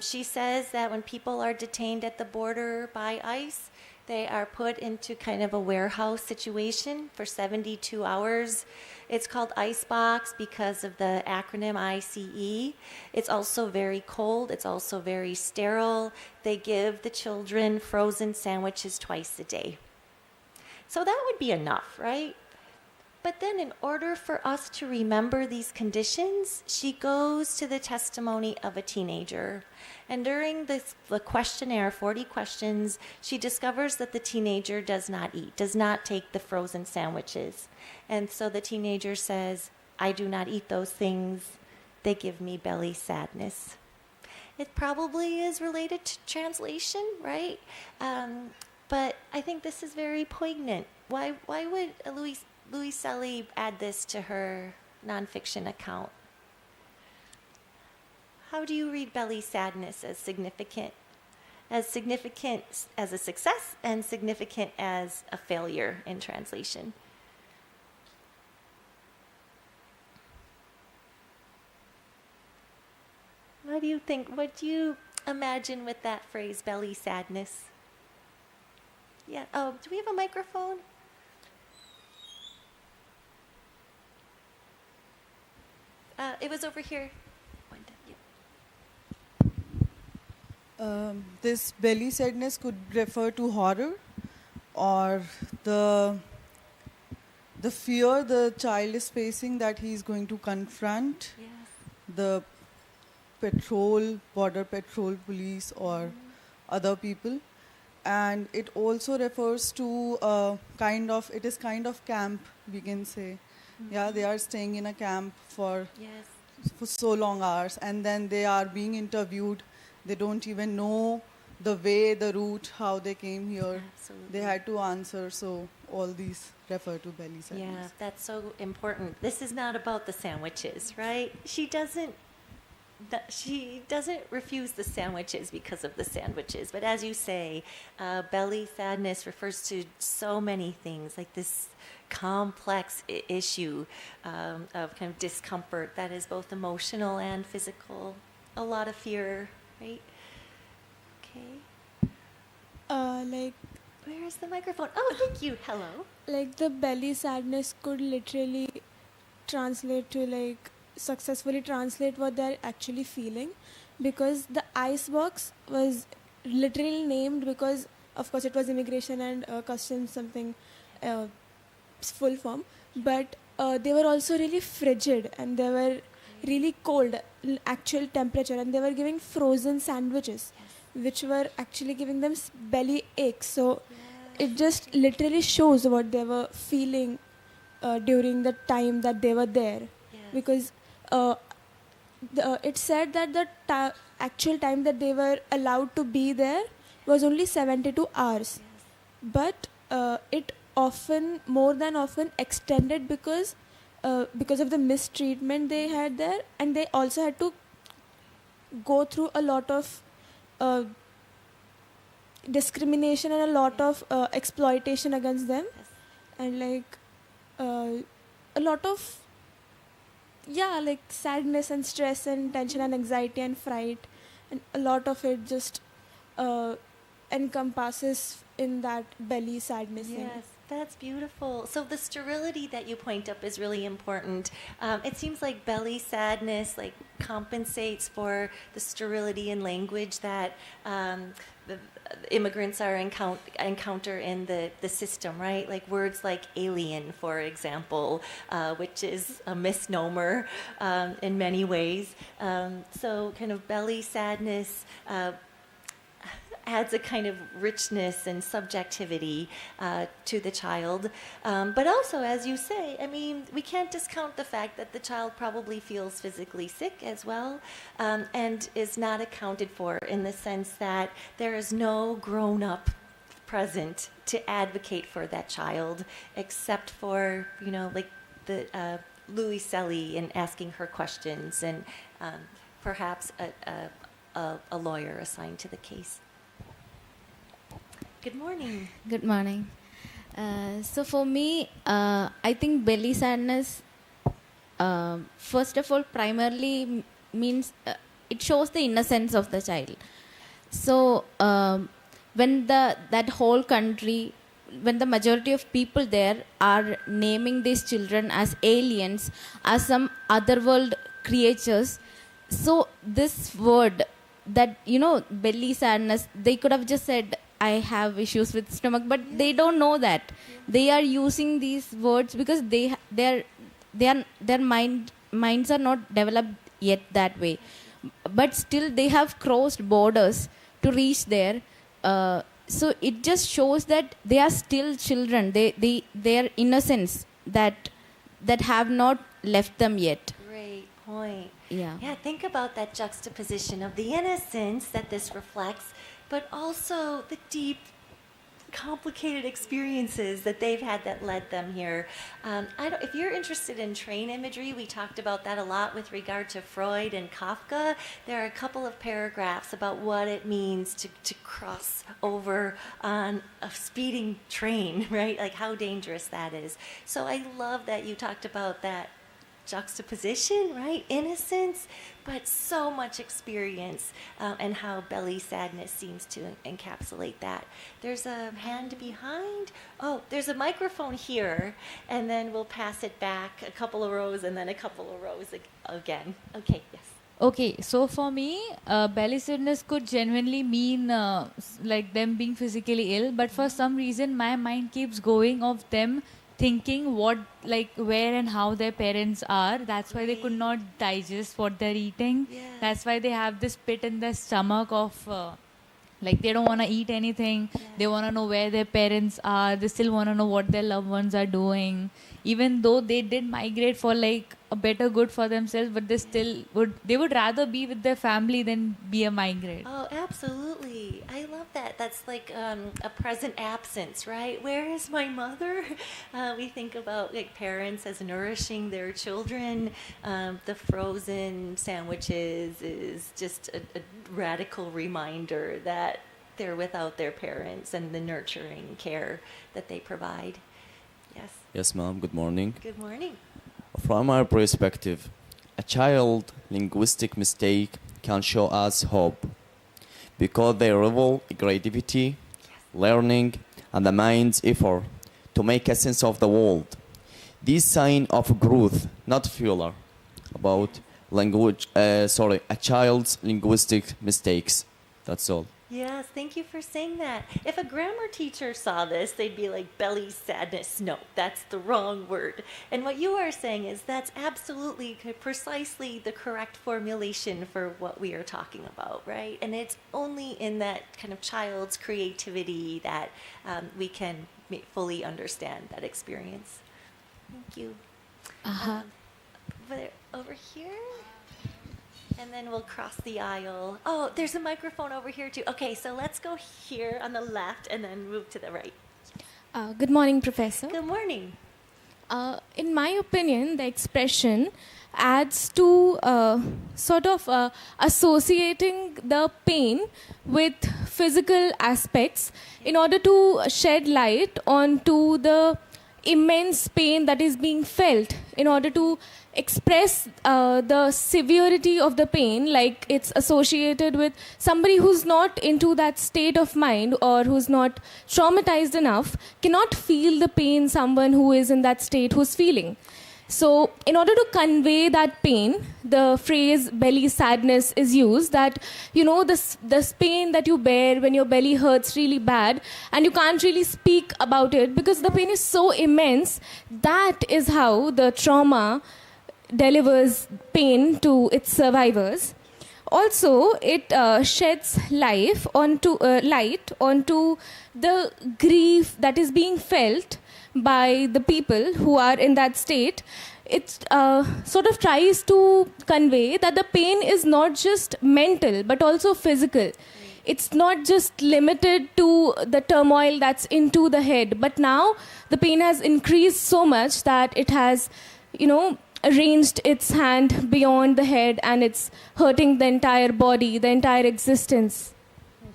She says that when people are detained at the border by ICE, they are put into kind of a warehouse situation for 72 hours. It's called icebox because of the acronym ICE. It's also very cold. It's also very sterile. They give the children frozen sandwiches twice a day. So that would be enough, right? But then in order for us to remember these conditions, she goes to the testimony of a teenager. And during the questionnaire, 40 questions, she discovers that the teenager does not eat, does not take the frozen sandwiches. And so the teenager says, I do not eat those things. They give me belly sadness. It probably is related to translation, right? But I think this is very poignant. Why would Luiselli add this to her nonfiction account? How do you read belly sadness as significant? As significant as a success and significant as a failure in translation? What do you think? What do you imagine with that phrase, belly sadness? Yeah. Oh, do we have a microphone? It was over here. This belly sadness could refer to horror or the fear the child is facing that he is going to confront the border patrol police or other people. And it also refers to it is kind of camp, we can say. Yeah, they are staying in a camp for so long hours, and then they are being interviewed. They don't even know the way, the route, how they came here. Absolutely. They had to answer, so all these refer to belly sadness. Yeah, that's so important. This is not about the sandwiches, right? She doesn't refuse the sandwiches because of the sandwiches. But as you say, belly sadness refers to so many things, like this complex issue of kind of discomfort that is both emotional and physical. A lot of fear, right? Okay. Where's the microphone? Oh, thank you. Hello. Like the belly sadness could literally translate to successfully translate what they're actually feeling, because the icebox was literally named because of course it was immigration and customs something full form, but they were also really frigid and they were really cold, actual temperature, and they were giving frozen sandwiches which were actually giving them belly aches. So it just literally shows what they were feeling during the time that they were there. Because it said that the actual time that they were allowed to be there was only 72 hours. But it more than often extended because of the mistreatment they had there, and they also had to go through a lot of discrimination and a lot of exploitation against them, and a lot of sadness and stress and tension and anxiety and fright, and a lot of it just encompasses in that belly sadness thing. Yes, that's beautiful. So the sterility that you point up is really important. It seems like belly sadness compensates for the sterility in language that the immigrants are encounter in the system, right? Like words like alien, for example, which is a misnomer in many ways. So kind of belly sadness adds a kind of richness and subjectivity to the child. But also, as you say, I mean, we can't discount the fact that the child probably feels physically sick as well, and is not accounted for in the sense that there is no grown-up present to advocate for that child, except for, the Luiselli and asking her questions, and perhaps a lawyer assigned to the case. Good morning. Good morning. So for me, I think belly sadness, first of all, primarily means it shows the innocence of the child. So when that whole country, when the majority of people there are naming these children as aliens, as some otherworld creatures, so this word that, belly sadness, they could have just said, I have issues with stomach, but they don't know that. They are using these words because their minds are not developed yet that way. But still they have crossed borders to reach there. So it just shows that they are still children. Their innocence that have not left them yet. Great point. Yeah. Yeah, think about that juxtaposition of the innocence that this reflects, but also the deep, complicated experiences that they've had that led them here. If you're interested in train imagery, we talked about that a lot with regard to Freud and Kafka. There are a couple of paragraphs about what it means to cross over on a speeding train, right? Like how dangerous that is. So I love that you talked about that juxtaposition, right? Innocence, but so much experience, and how belly sadness seems to encapsulate that. There's a hand behind. Oh, there's a microphone here, and then we'll pass it back a couple of rows, and then a couple of rows again. Okay, yes. Okay, so for me, belly sadness could genuinely mean like them being physically ill, but for some reason my mind keeps going of them thinking where and how their parents are. That's why they could not digest what they're eating. Yeah. That's why they have this pit in their stomach of they don't want to eat anything. Yeah. They want to know where their parents are. They still want to know what their loved ones are doing. Even though they did migrate for a better good for themselves, but they would rather be with their family than be a migrant. Oh, absolutely. I love that. That's like a present absence, right? Where is my mother? We think about parents as nourishing their children. The frozen sandwiches is just a radical reminder that they're without their parents and the nurturing care that they provide. Yes. Yes, ma'am. Good morning. Good morning. From our perspective, a child linguistic mistake can show us hope because they reveal creativity, learning, and the mind's effort to make a sense of the world. This sign of growth, not failure, about a child's linguistic mistakes. That's all. Yes, thank you for saying that. If a grammar teacher saw this, they'd be like, belly sadness. No, that's the wrong word. And what you are saying is that's absolutely precisely the correct formulation for what we are talking about, right? And it's only in that kind of child's creativity that we can fully understand that experience. Thank you. Over here? And then we'll cross the aisle. Oh, there's a microphone over here too. Okay, so let's go here on the left and then move to the right. Good morning, Professor. Good morning. In my opinion, the expression adds to associating the pain with physical aspects in order to shed light onto the immense pain that is being felt, in order to express the severity of the pain, like it's associated with somebody who's not into that state of mind or who's not traumatized enough cannot feel the pain someone who is in that state who's feeling. So in order to convey that pain, the phrase belly sadness is used, that, this pain that you bear when your belly hurts really bad and you can't really speak about it because the pain is so immense. That is how the trauma delivers pain to its survivors. Also, it sheds light onto the grief that is being felt by the people who are in that state. It sort of tries to convey that the pain is not just mental but also physical. It's not just limited to the turmoil that's into the head, but now the pain has increased so much that it has, arranged its hand beyond the head and it's hurting the entire body, the entire existence.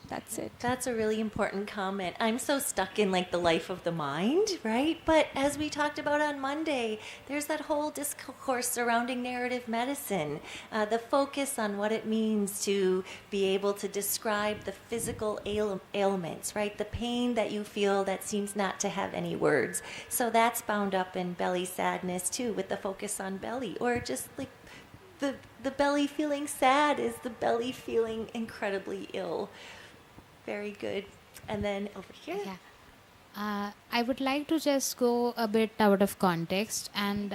That's it. That's a really important comment. I'm so stuck in like the life of the mind, right? But as we talked about on Monday, there's that whole discourse surrounding narrative medicine, the focus on what it means to be able to describe the physical ailments, right? The pain that you feel that seems not to have any words. So that's bound up in belly sadness too, with the focus on belly, or just like the belly feeling sad is the belly feeling incredibly ill. Very good. And then over here. Yeah. I would like to just go a bit out of context and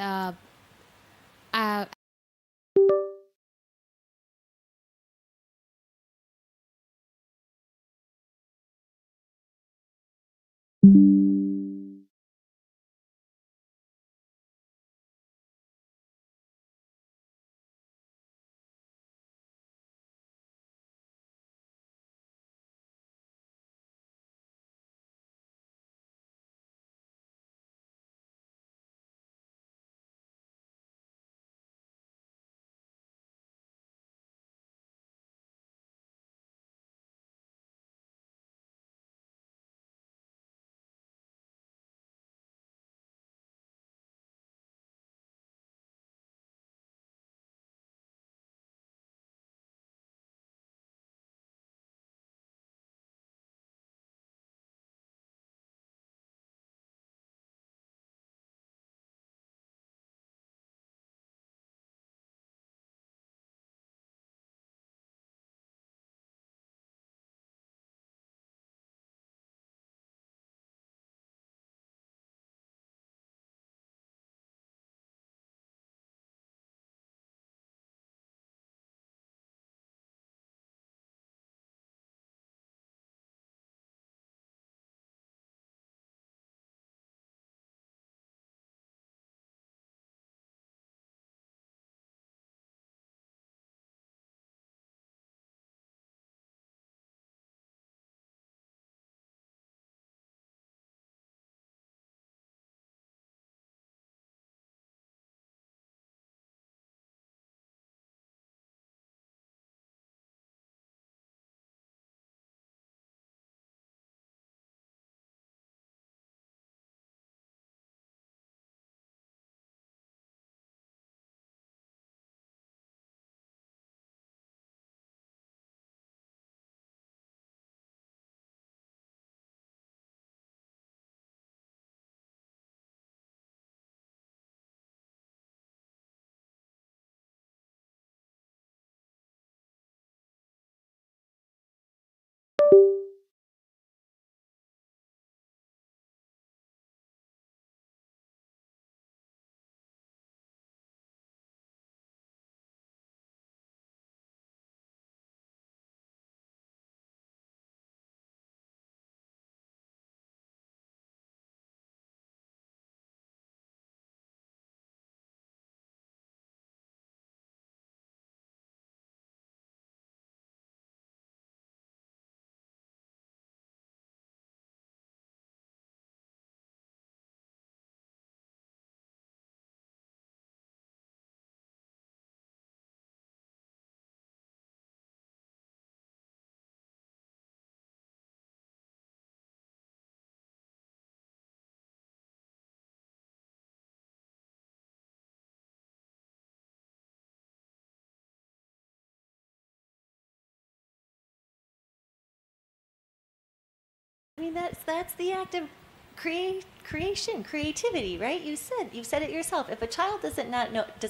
I mean, that's the act of creation, creativity, right? You said it yourself. If a child does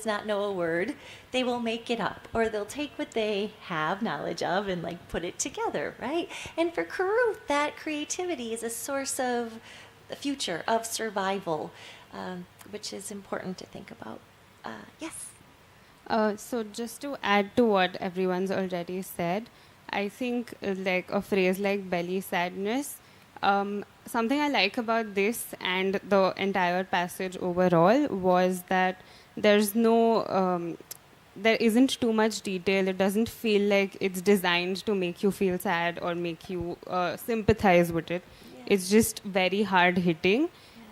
not know a word, they will make it up, or they'll take what they have knowledge of and like put it together, right? And for Caruth, that creativity is a source of the future, of survival, which is important to think about. Yes. So just to add to what everyone's already said, I think like a phrase like belly sadness, something I like about this and the entire passage overall was that there's no, there isn't too much detail. It doesn't feel like it's designed to make you feel sad or make you sympathize with it. Yeah. It's just very hard hitting.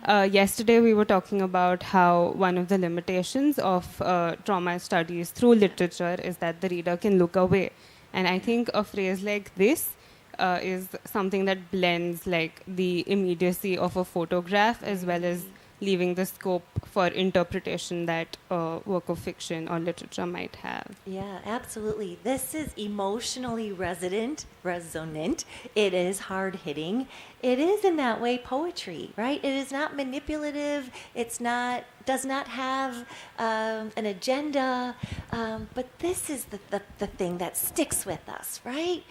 Yesterday we were talking about how one of the limitations of trauma studies through literature is that the reader can look away. And I think a phrase like this is something that blends like the immediacy of a photograph as well as leaving the scope for interpretation that a work of fiction or literature might have. Yeah, absolutely. This is emotionally resonant. It is hard-hitting. It is in that way poetry, right? It is not manipulative. Does not have an agenda. But this is the thing that sticks with us, right?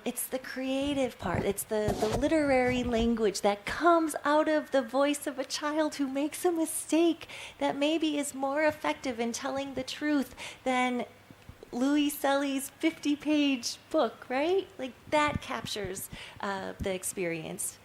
It's the creative part. It's the literary language that comes out of the voice of a child who makes a mistake that maybe is more effective in telling the truth than Luiselli's 50-page book, right? Like that captures the experience.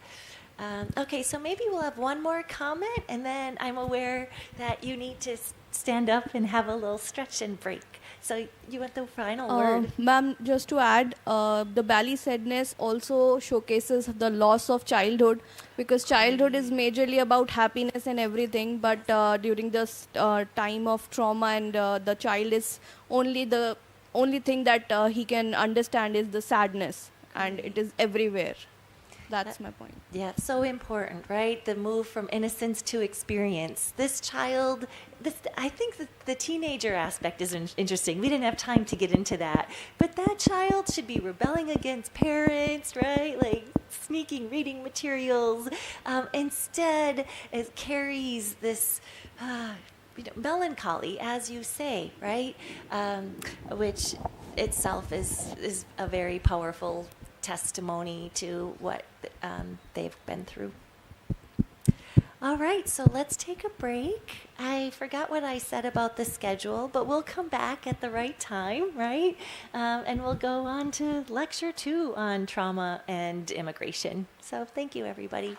Okay, so maybe we'll have one more comment, and then I'm aware that you need to stand up and have a little stretch and break. So you want the final word? Ma'am, just to add, the Bally sadness also showcases the loss of childhood, because childhood is majorly about happiness and everything, but during this time of trauma and the child is the only thing that he can understand is the sadness, and it is everywhere. That's my point. Yeah, so important, right? The move from innocence to experience. This child, I think the teenager aspect is interesting. We didn't have time to get into that. But that child should be rebelling against parents, right? Like sneaking reading materials. Instead, it carries this melancholy, as you say, right? Which itself is a very powerful testimony to what they've been through. All right, so let's take a break. I forgot what I said about the schedule, but we'll come back at the right time, right? And we'll go on to lecture 2 on trauma and immigration. So thank you, everybody.